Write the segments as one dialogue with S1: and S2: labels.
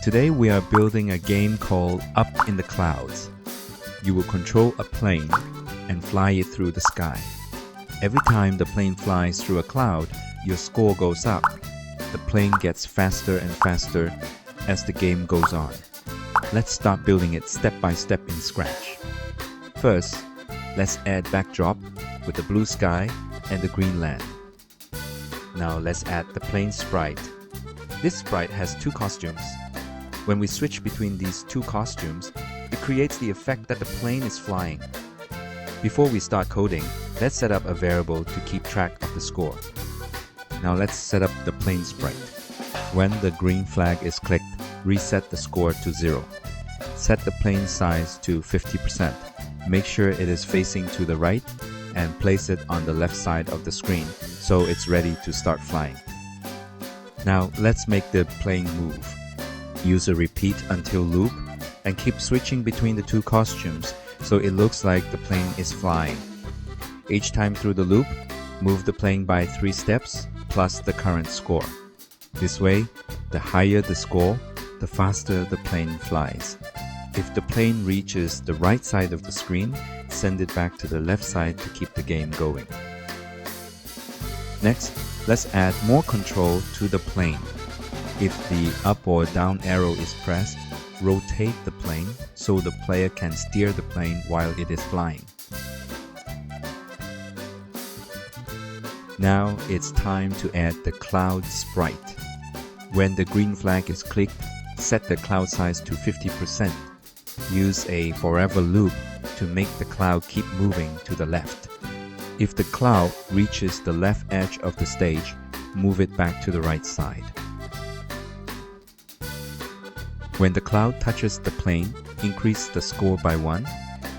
S1: Today we are building a game called Up in the Clouds. You will control a plane and fly it through the sky. Every time the plane flies through a cloud, your score goes up. The plane gets faster and faster as the game goes on. Let's start building it step by step in Scratch. First, let's add backdrop with the blue sky and the green land. Now let's add the plane sprite. This sprite has two costumes. When we switch between these two costumes, it creates the effect that the plane is flying. Before we start coding, let's set up a variable to keep track of the score. Now let's set up the plane sprite. When the green flag is clicked, reset the score to 0. Set the plane size to 50%. Make sure it is facing to the right and place it on the left side of the screen so it's ready to start flying. Now let's make the plane move. Use a repeat until loop and keep switching between the two costumes so it looks like the plane is flying. Each time through the loop, move the plane by 3 steps plus the current score. This way, the higher the score, the faster the plane flies. If the plane reaches the right side of the screen, send it back to the left side to keep the game going. Next, let's add more control to the plane. If the up or down arrow is pressed, rotate the plane so the player can steer the plane while it is flying. Now it's time to add the cloud sprite. When the green flag is clicked, set the cloud size to 50%. Use a forever loop to make the cloud keep moving to the left. If the cloud reaches the left edge of the stage, move it back to the right side. When the cloud touches the plane, increase the score by 1,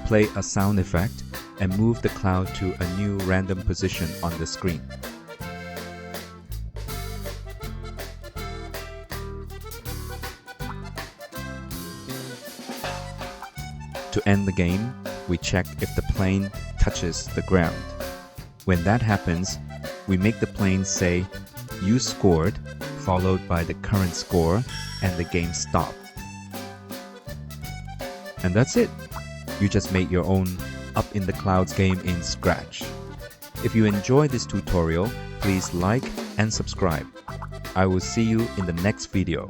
S1: play a sound effect, and move the cloud to a new random position on the screen. To end the game, we check if the plane touches the ground. When that happens, we make the plane say, "You scored," followed by the current score, and the game stops. And that's it. You just made your own Up in the Clouds game in Scratch. If you enjoyed this tutorial, please like and subscribe. I will see you in the next video.